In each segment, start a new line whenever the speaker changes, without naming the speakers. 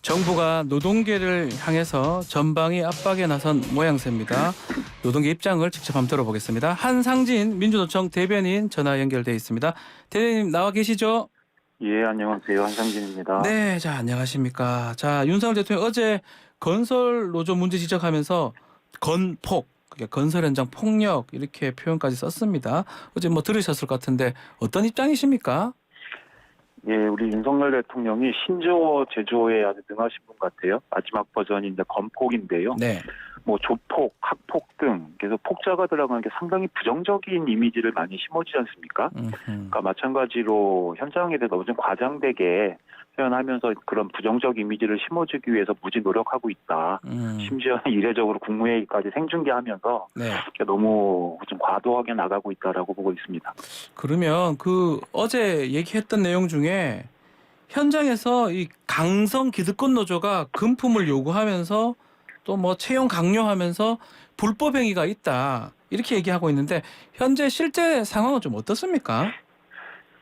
정부가 노동계를 향해서 전방위 압박에 나선 모양새입니다. 노동계 입장을 직접 한번 들어보겠습니다. 한상진 민주노총 대변인 전화 연결돼 있습니다. 대변인 나와 계시죠?
예, 안녕하세요. 한상진입니다.
네, 자 안녕하십니까. 자 윤석열 대통령 어제 건설 노조 문제 지적하면서 건폭, 그러니까 건설 현장 폭력 이렇게 표현까지 썼습니다. 어제 뭐 들으셨을 것 같은데 어떤 입장이십니까?
예, 우리 윤석열 대통령이 신조어 제조에 아주 능하신 분 같아요. 마지막 버전이 이제 건폭인데요.
네.
뭐 조폭, 학폭 등 계속 폭자가 들어가는 게 상당히 부정적인 이미지를 많이 심어주지 않습니까? 그러니까 마찬가지로 현장에 대해서 너무 좀 과장되게 표현하면서 그런 부정적 이미지를 심어주기 위해서 무지 노력하고 있다. 심지어 이례적으로 국무회의까지 생중계하면서
네.
너무 좀 과도하게 나가고 있다라고 보고 있습니다.
그러면 그 어제 얘기했던 내용 중에 현장에서 이 강성 기득권 노조가 금품을 요구하면서 또 뭐 채용 강요하면서 불법 행위가 있다 이렇게 얘기하고 있는데 현재 실제 상황은 좀 어떻습니까?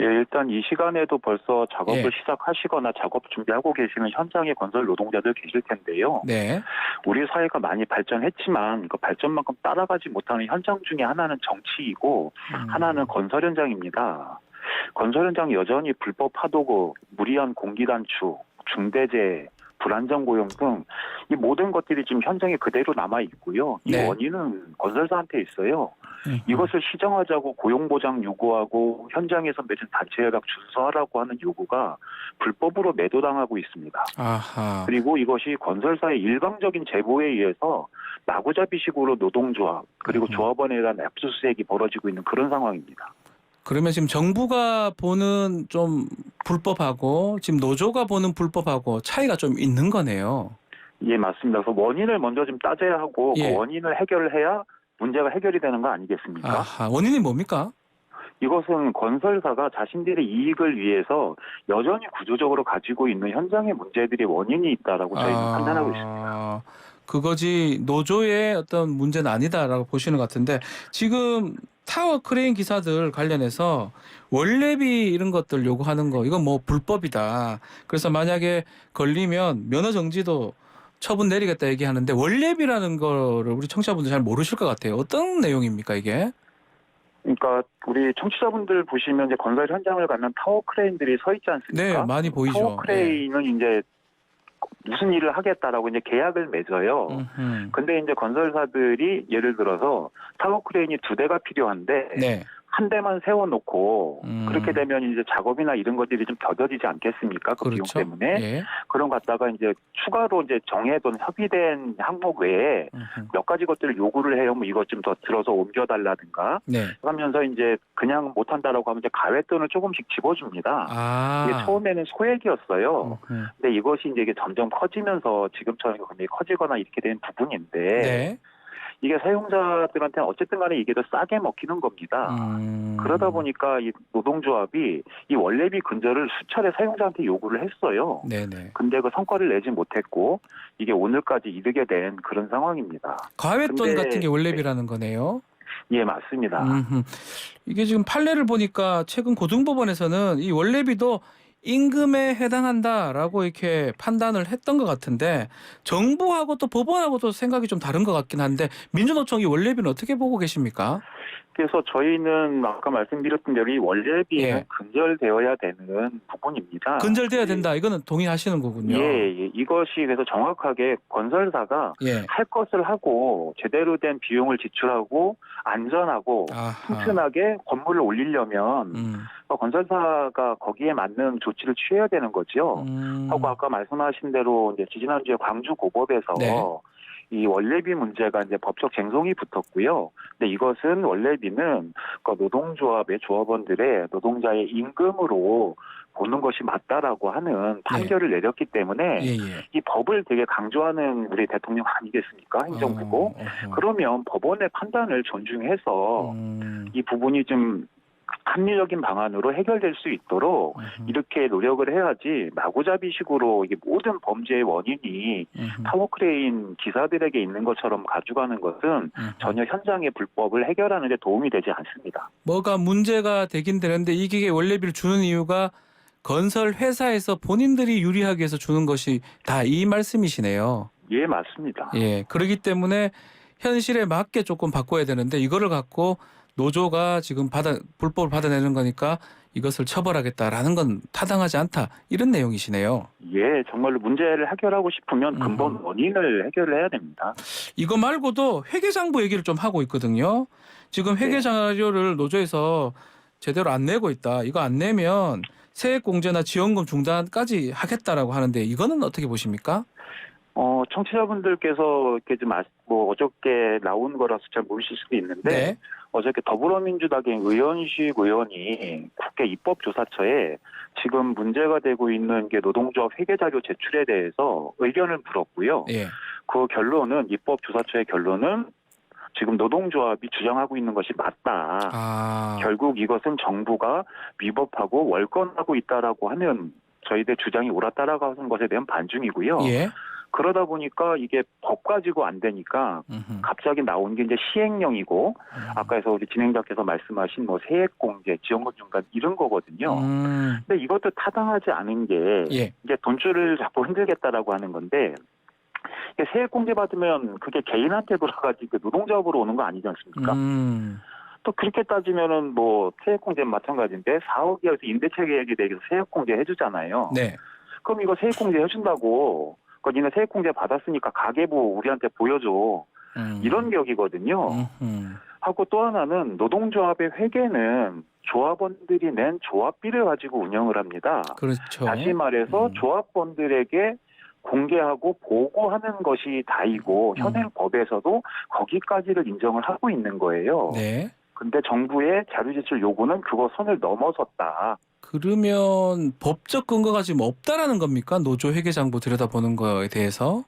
예, 일단 이 시간에도 벌써 작업을
예.
시작하시거나 작업 준비하고 계시는 현장의 건설 노동자들 계실 텐데요.
네.
우리 사회가 많이 발전했지만 그 발전만큼 따라가지 못하는 현장 중에 하나는 정치이고 하나는 건설 현장입니다. 건설 현장 여전히 불법 하도고 무리한 공기 단축, 중대재해, 불안정 고용 등 이 모든 것들이 지금 현장에 그대로 남아 있고요. 이
네.
원인은 건설사한테 있어요. 이것을 시정하자고 고용보장 요구하고 현장에서 맺은 단체협약 준수하라고 하는 요구가 불법으로 매도당하고 있습니다.
아하.
그리고 이것이 건설사의 일방적인 제보에 의해서 마구잡이식으로 노동조합 그리고 조합원에 대한 압수수색이 벌어지고 있는 그런 상황입니다.
그러면 지금 정부가 보는 좀 불법하고 지금 노조가 보는 불법하고 차이가 좀 있는 거네요.
예, 맞습니다. 그래서 원인을 먼저 좀 따져야 하고
예.
그 원인을 해결을 해야 문제가 해결이 되는 거 아니겠습니까?
아하. 원인이 뭡니까?
이것은 건설사가 자신들의 이익을 위해서 여전히 구조적으로 가지고 있는 현장의 문제들이 원인이 있다라고 저희는 판단하고 있습니다.
그거지 노조의 어떤 문제는 아니다라고 보시는 것 같은데 지금 타워 크레인 기사들 관련해서 원래비 이런 것들 요구하는 거 이건 뭐 불법이다. 그래서 만약에 걸리면 면허 정지도 처분 내리겠다 얘기하는데 원래비라는 거를 우리 청취자분들 잘 모르실 것 같아요. 어떤 내용입니까 이게?
그러니까 우리 청취자분들 보시면 이제 건설 현장을 가면 타워 크레인들이 서 있지 않습니까?
네, 많이 보이죠.
타워 크레인은 이제 무슨 일을 하겠다라고 이제 계약을 맺어요. 근데 이제 건설사들이 예를 들어서 타워 크레인이 2대가 필요한데
네.
한 대만 세워놓고 그렇게 되면 이제 작업이나 이런 것들이 좀 더뎌지지 않겠습니까? 그 비용
그렇죠.
때문에.
예.
그런 거 갖다가 이제 추가로 이제 정해둔 협의된 항목 외에 몇 가지 것들을 요구를 해요. 뭐 이것 좀 더 들어서 옮겨달라든가.
네.
그러면서 이제 그냥 못한다라고 하면 이제 가외돈을 조금씩 집어줍니다. 이게
아.
처음에는 소액이었어요. 근데 이것이 이제 이게 점점 커지면서 지금처럼 금액이 커지거나 이렇게 된 부분인데
네.
이게 사용자들한테는 어쨌든 간에 이게 더 싸게 먹히는 겁니다. 그러다 보니까 이 노동조합이 이 원래비 근절을 수차례 사용자한테 요구를 했어요.
네네.
근데 그 성과를 내지 못했고 이게 오늘까지 이르게 된 그런 상황입니다.
과외돈
근데-
같은 게 원래비라는 거네요.
예, 맞습니다.
이게 지금 판례를 보니까 최근 고등법원에서는 이 원래비도 임금에 해당한다라고 이렇게 판단을 했던 것 같은데 정부하고 또 법원하고도 생각이 좀 다른 것 같긴 한데 민주노총이 원래비는 어떻게 보고 계십니까?
그래서 저희는 아까 말씀드렸던 대로 이 원래비는
예.
근절되어야 되는 부분입니다.
근절돼야 된다. 이거는 동의하시는 거군요.
예. 이것이 그래서 정확하게 건설사가
예.
할 것을 하고 제대로 된 비용을 지출하고 안전하고
아하.
튼튼하게 건물을 올리려면 건설사가 거기에 맞는 조치를 취해야 되는 거죠. 하고 아까 말씀하신 대로 이제 지지난주에 광주 고법에서
네.
이 원래비 문제가 이제 법적 쟁송이 붙었고요. 근데 이것은 원래비는 그 노동조합의 조합원들의 노동자의 임금으로 보는 것이 맞다라고 하는 판결을 내렸기 때문에
예예.
이 법을 되게 강조하는 우리 대통령 아니겠습니까? 행정부고. 그러면 법원의 판단을 존중해서 이 부분이 좀 합리적인 방안으로 해결될 수 있도록 이렇게 노력을 해야지 마구잡이식으로 이게 모든 범죄의 원인이 타워크레인 기사들에게 있는 것처럼 가져가는 것은 전혀 현장의 불법을 해결하는 데 도움이 되지 않습니다.
뭐가 문제가 되긴 되는데 이게 원래비를 주는 이유가 건설 회사에서 본인들이 유리하게 해서 주는 것이 다 이 말씀이시네요.
예, 맞습니다.
예. 그렇기 때문에 현실에 맞게 조금 바꿔야 되는데 이거를 갖고 노조가 지금 불법을 받아내는 거니까 이것을 처벌하겠다라는 건 타당하지 않다. 이런 내용이시네요.
예, 정말로 문제를 해결하고 싶으면 근본 원인을 해결을 해야 됩니다.
이거 말고도 회계장부 얘기를 좀 하고 있거든요. 지금 회계 자료를 노조에서 제대로 안 내고 있다. 이거 안 내면 세액공제나 지원금 중단까지 하겠다라고 하는데 이거는 어떻게 보십니까?
청취자분들께서 이렇게 좀 어저께 나온 거라서 잘 모르실 수도 있는데
네.
어저께 더불어민주당의 의원식 의원이 국회 입법조사처에 지금 문제가 되고 있는 게 노동조합 회계자료 제출에 대해서 의견을 물었고요.
예.
그 결론은 입법조사처의 결론은 지금 노동조합이 주장하고 있는 것이 맞다. 결국 이것은 정부가 위법하고 월권하고 있다라고 하는 저희들 주장이 옳았다라고 하는 것에 대한 반중이고요.
예.
그러다 보니까 이게 법 가지고 안 되니까 갑자기 나온 게 이제 시행령이고 아까에서 우리 진행자께서 말씀하신 세액공제, 지원금 중단 이런 거거든요. 근데 이것도 타당하지 않은 게 이제 돈줄을 잡고 흔들겠다라고 하는 건데 세액공제 받으면 그게 개인한테 돌아가지고 노동조합으로 오는 거 아니지 않습니까? 또 그렇게 따지면은 세액공제는 마찬가지인데 4억 이하에서 임대차 계약에 대해서 세액공제 해주잖아요.
네.
그럼 이거 세액공제 해준다고 니네 세액공제 받았으니까 가계부 우리한테 보여줘. 이런 격이거든요. 하고 또 하나는 노동조합의 회계는 조합원들이 낸 조합비를 가지고 운영을 합니다.
그렇죠.
다시 말해서 조합원들에게 공개하고 보고하는 것이 다이고 현행 법에서도 거기까지를 인정을 하고 있는 거예요.
네.
근데 정부의 자료 제출 요구는 그거 선을 넘어섰다.
그러면 법적 근거가 지금 없다라는 겁니까? 노조 회계장부 들여다보는 거에 대해서?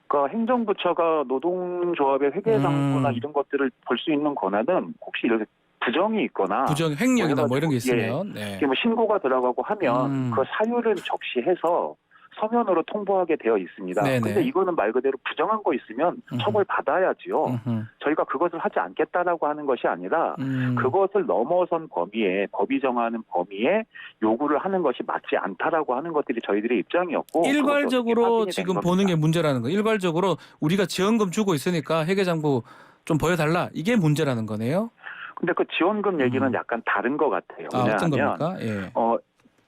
그러니까 행정부처가 노동조합의 회계장부나 이런 것들을 볼 수 있는 권한은 혹시 이렇게 부정이 있거나
횡령이나 이런 게 있으면
신고가 들어가고 하면 그 사유를 적시해서 서면으로 통보하게 되어 있습니다. 그런데 이거는 말 그대로 부정한 거 있으면 처벌 받아야지요. 저희가 그것을 하지 않겠다라고 하는 것이 아니라 그것을 넘어선 범위에 법이 정하는 범위에 요구를 하는 것이 맞지 않다라고 하는 것들이 저희들의 입장이었고
일괄적으로 지금 보는 게 문제라는 거예요. 일괄적으로 우리가 지원금 주고 있으니까 회계장부 좀 보여달라. 이게 문제라는 거네요.
근데 그 지원금 얘기는 약간 다른 것 같아요.
어떤
왜냐하면
겁니까?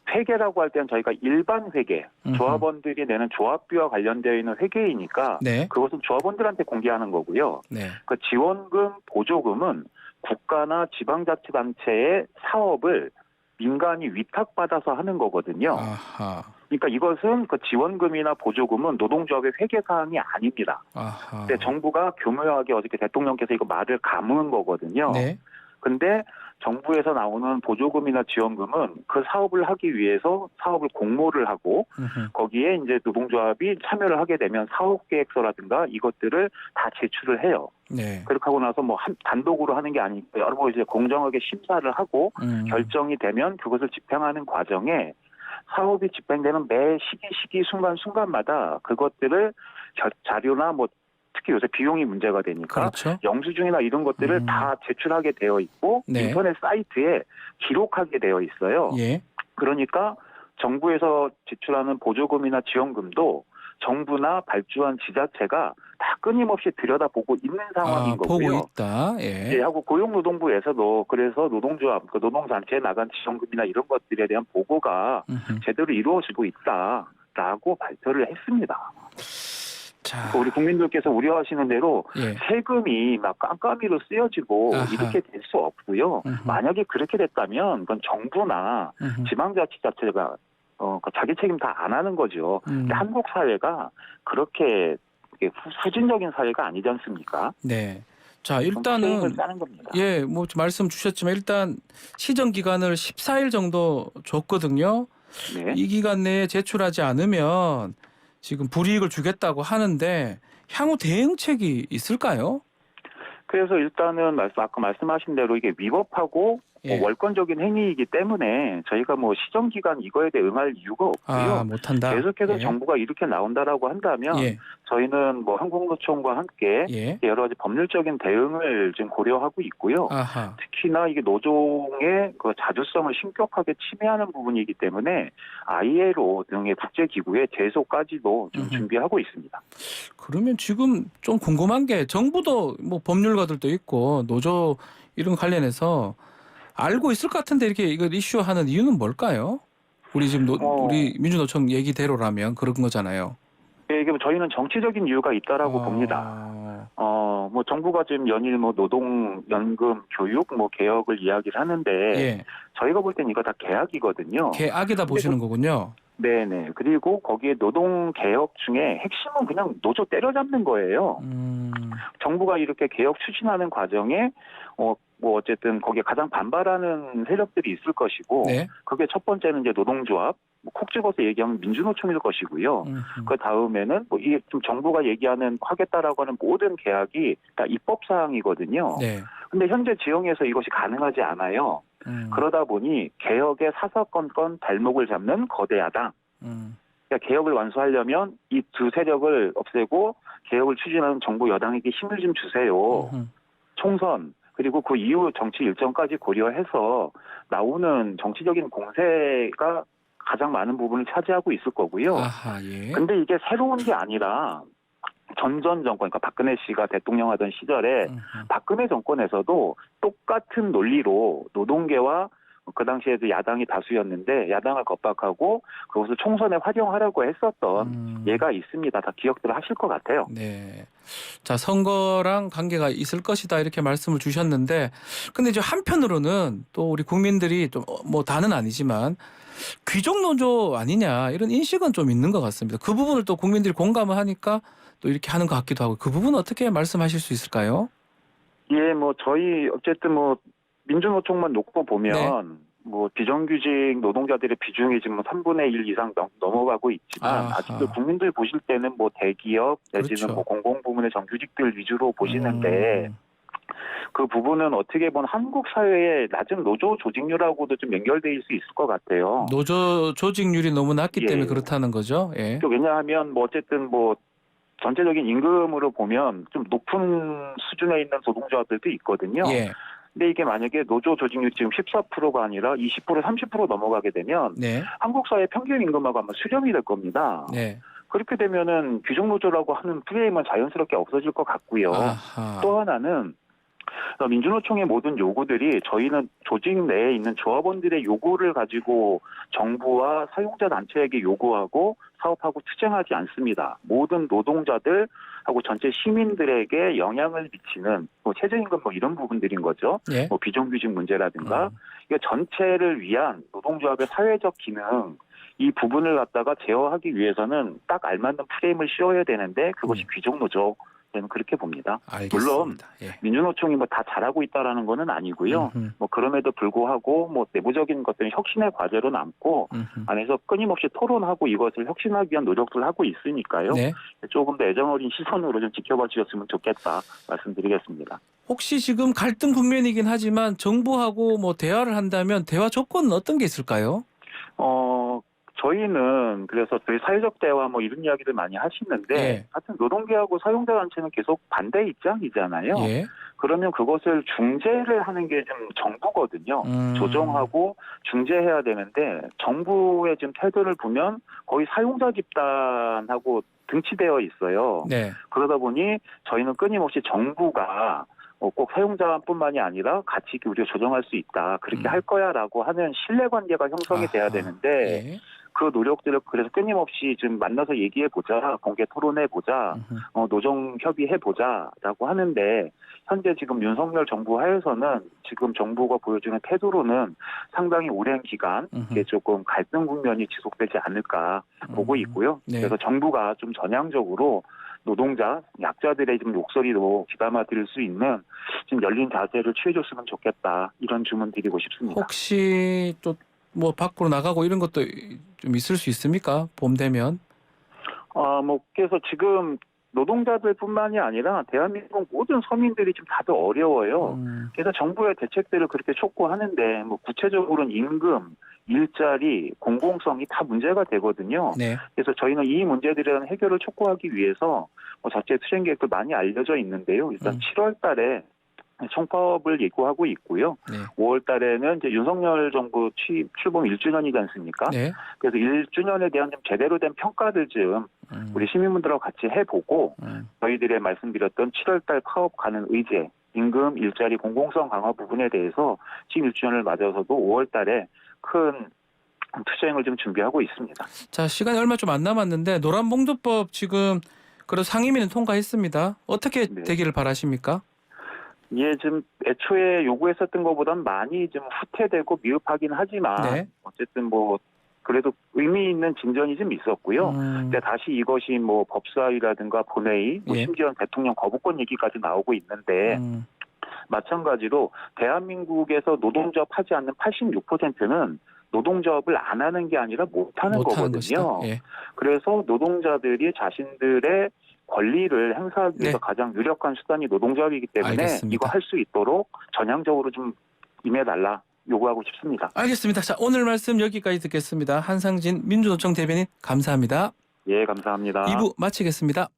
회계라고 할 때는 저희가 일반 회계, 조합원들이 내는 조합비와 관련되어 있는 회계이니까 그것은 조합원들한테 공개하는 거고요. 그 지원금, 보조금은 국가나 지방자치단체의 사업을 민간이 위탁받아서 하는 거거든요. 그러니까 이것은 그 지원금이나 보조금은 노동조합의 회계 사항이 아닙니다. 근데 정부가 교묘하게 어저께 대통령께서 이거 말을 감은 거거든요. 근데 정부에서 나오는 보조금이나 지원금은 그 사업을 하기 위해서 사업을 공모를 하고 거기에 이제 노동조합이 참여를 하게 되면 사업계획서라든가 이것들을 다 제출을 해요. 그렇게 하고 나서 단독으로 하는 게 아니고 여러 번 이제 공정하게 심사를 하고 결정이 되면 그것을 집행하는 과정에 사업이 집행되는 매 시기 순간순간마다 그것들을 자료나 특히 요새 비용이 문제가 되니까 영수증이나 이런 것들을 다 제출하게 되어 있고 인터넷 사이트에 기록하게 되어 있어요. 그러니까 정부에서 제출하는 보조금이나 지원금도 정부나 발주한 지자체가 다 끊임없이 들여다보고 있는 상황인 거고요.
보고 있다.
하고 고용노동부에서도 그래서 노동조합, 노동단체에 나간 지원금이나 이런 것들에 대한 보고가 제대로 이루어지고 있다라고 발표를 했습니다. 우리 국민들께서 우려하시는 대로 세금이 깜깜이로 쓰여지고 이렇게 될 수 없고요. 만약에 그렇게 됐다면 그건 정부나 지방자치자체가 자기 책임 다 안 하는 거죠. 근데 한국 사회가 그렇게 후진적인 사회가 아니지 않습니까?
자, 일단은 말씀 주셨지만 일단 시정 기간을 14일 정도 줬거든요. 이 기간 내에 제출하지 않으면 지금 불이익을 주겠다고 하는데 향후 대응책이 있을까요?
그래서 일단은 아까 말씀하신 대로 이게 위법하고
예.
월권적인 행위이기 때문에 저희가 뭐 시정 기간 이거에 대해 응할 이유가 없고요.
못한다.
계속해서
예.
정부가 이렇게 나온다라고 한다면
예.
저희는 뭐 한국노총과 함께
예.
여러 가지 법률적인 대응을 지금 고려하고 있고요.
아하.
특히나 이게 노동의 그 자주성을 심각하게 침해하는 부분이기 때문에 ILO 등의 국제기구의 제소까지도 좀 준비하고 있습니다.
그러면 지금 좀 궁금한 게 정부도 뭐 법률가들도 있고 노조 이런 관련해서 알고 있을 것 같은데 이렇게 이걸 이슈하는 이유는 뭘까요? 우리 지금 우리 민주노총 얘기대로라면 그런 거잖아요.
예, 이게 저희는 정치적인 이유가 있다라고 봅니다. 뭐 정부가 지금 연일 뭐 노동연금 교육 뭐 개혁을 이야기를 하는데
예.
저희가 볼 땐 이거 다 계약이거든요.
계약이다 보시는 거군요.
네네. 그리고 거기에 노동 개혁 중에 핵심은 그냥 노조 때려잡는 거예요. 정부가 이렇게 개혁 추진하는 과정에 뭐 어쨌든 거기에 가장 반발하는 세력들이 있을 것이고,
네.
그게 첫 번째는 이제 노동조합, 콕 집어서 얘기하면 민주노총일 것이고요. 그 다음에는 뭐 이게 좀 정부가 얘기하는 하겠다라고 하는 모든 계약이 다 입법 사항이거든요.
네.
근데 현재 지형에서 이것이 가능하지 않아요. 그러다 보니 개혁의 사사건건 발목을 잡는 거대 야당. 그러니까 개혁을 완수하려면 이 두 세력을 없애고 개혁을 추진하는 정부 여당에게 힘을 좀 주세요. 총선 그리고 그 이후 정치 일정까지 고려해서 나오는 정치적인 공세가 가장 많은 부분을 차지하고 있을 거고요.
아하, 예.
근데 이게 새로운 게 아니라 전 정권, 그러니까 박근혜 씨가 대통령 하던 시절에 박근혜 정권에서도 똑같은 논리로 노동계와 그 당시에도 야당이 다수였는데 야당을 겁박하고 그것을 총선에 활용하려고 했었던 예가 있습니다. 다 기억들 하실 것 같아요.
네. 자, 선거랑 관계가 있을 것이다 이렇게 말씀을 주셨는데 근데 이제 한편으로는 또 우리 국민들이 좀 뭐 다는 아니지만 귀족 노조 아니냐 이런 인식은 좀 있는 것 같습니다. 그 부분을 또 국민들이 공감을 하니까 또 이렇게 하는 것 같기도 하고 그 부분은 어떻게 말씀하실 수 있을까요?
예, 뭐 저희 어쨌든 뭐 민주노총만 놓고 보면
네.
뭐 비정규직 노동자들의 비중이 지금 3분의 1 이상 넘어가고 있지만 아직도 국민들 보실 때는 뭐 대기업 내지는
그렇죠.
뭐 공공부문의 정규직들 위주로 보시는데 그 부분은 어떻게 보면 한국 사회의 낮은 노조 조직률하고도 좀 연결돼 있을 수 있을 것 같아요.
노조 조직률이 너무 낮기
예.
때문에 그렇다는 거죠. 예.
왜냐하면 뭐 어쨌든 뭐 전체적인 임금으로 보면 좀 높은 수준에 있는 노동자들도 있거든요.
예.
근데 이게 만약에 노조 조직률이 지금 14%가 아니라 20%, 30% 넘어가게 되면
네.
한국 사회 평균 임금하고 아마 수렴이 될 겁니다.
네.
그렇게 되면은 귀족 노조라고 하는 프레임은 자연스럽게 없어질 것 같고요.
아하.
또 하나는 민주노총의 모든 요구들이 저희는 조직 내에 있는 조합원들의 요구를 가지고 정부와 사용자 단체에게 요구하고 사업하고 투쟁하지 않습니다. 모든 노동자들하고 전체 시민들에게 영향을 미치는 뭐 최저임금 뭐 이런 부분들인 거죠.
예.
뭐 비정규직 문제라든가 이게 전체를 위한 노동조합의 사회적 기능 이 부분을 갖다가 제어하기 위해서는 딱 알맞는 프레임을 씌워야 되는데 그것이 귀족 노조. 저는 그렇게 봅니다.
알겠습니다.
물론
예.
민주노총이 뭐 다 잘하고 있다라는 거는 아니고요. 뭐 그럼에도 불구하고 뭐 내부적인 것들은 혁신의 과제로 남고 안에서 끊임없이 토론하고 이것을 혁신하기 위한 노력을 하고 있으니까요.
네.
조금 더 애정어린 시선으로 좀 지켜봐 주셨으면 좋겠다 말씀드리겠습니다.
혹시 지금 갈등 국면이긴 하지만 정부하고 뭐 대화를 한다면 대화 조건은 어떤 게 있을까요?
저희는 그래서 저희 사회적 대화 뭐 이런 이야기들 많이 하시는데
예.
하여튼 노동계하고 사용자 단체는 계속 반대 입장이잖아요.
예.
그러면 그것을 중재를 하는 게 좀 정부거든요. 조정하고 중재해야 되는데 정부의 지금 태도를 보면 거의 사용자 집단하고 등치되어 있어요.
네.
그러다 보니 저희는 끊임없이 정부가 꼭 사용자뿐만이 아니라 같이 우리가 조정할 수 있다. 그렇게 할 거야라고 하는 신뢰관계가 형성이 돼야 되는데
예.
그 노력들을 그래서 끊임없이 좀 만나서 얘기해보자, 공개 토론해보자, 노정 협의해보자라고 하는데 현재 지금 윤석열 정부 하에서는 지금 정부가 보여주는 태도로는 상당히 오랜 기간 이게 조금 갈등 국면이 지속되지 않을까 보고 있고요.
네.
그래서 정부가 좀 전향적으로 노동자, 약자들의 좀 목소리도 귀담아 들을 수 있는 좀 열린 자세를 취해줬으면 좋겠다 이런 주문 드리고 싶습니다.
혹시 또 뭐 밖으로 나가고 이런 것도 좀 있을 수 있습니까? 봄 되면?
뭐 그래서 지금 노동자들뿐만이 아니라 대한민국 모든 서민들이 지금 다들 어려워요. 그래서 정부의 대책들을 그렇게 촉구하는데 뭐 구체적으로는 임금, 일자리, 공공성이 다 문제가 되거든요.
네.
그래서 저희는 이 문제들에 대한 해결을 촉구하기 위해서 자체 투쟁 계획도 많이 알려져 있는데요. 일단 7월 달에 총파업을 예고하고 있고요.
네.
5월 달에는 이제 윤석열 정부 출범 1주년이지 않습니까?
네.
그래서 1주년에 대한 좀 제대로 된 평가를 좀 우리 시민분들하고 같이 해보고 저희들의 말씀드렸던 7월 달 파업 가는 의제, 임금, 일자리, 공공성 강화 부분에 대해서 지금 1주년을 맞아서도 5월 달에 큰 투쟁을 좀 준비하고 있습니다.
자, 시간이 얼마 좀 안 남았는데 노란봉투법 지금 그래도 상임위는 통과했습니다. 어떻게
네.
되기를 바라십니까?
이게 좀 애초에 요구했었던 것보다는 많이 좀 후퇴되고 미흡하긴 하지만
네.
어쨌든 뭐 그래도 의미 있는 진전이 좀 있었고요. 근데 다시 이것이 뭐 법사위라든가 본회의, 뭐
예.
심지어 대통령 거부권 얘기까지 나오고 있는데 마찬가지로 대한민국에서 노동조합 하지 않는 86%는 노동조합을 안 하는 게 아니라 못하는 거거든요.
예.
그래서 노동자들이 자신들의 권리를 행사하기 위해서
네.
가장 유력한 수단이 노동조합이기 때문에
알겠습니다.
이거 할 수 있도록 전향적으로 좀 임해달라 요구하고 싶습니다.
알겠습니다. 자, 오늘 말씀 여기까지 듣겠습니다. 한상진 민주노총 대변인 감사합니다.
예, 감사합니다.
2부 마치겠습니다.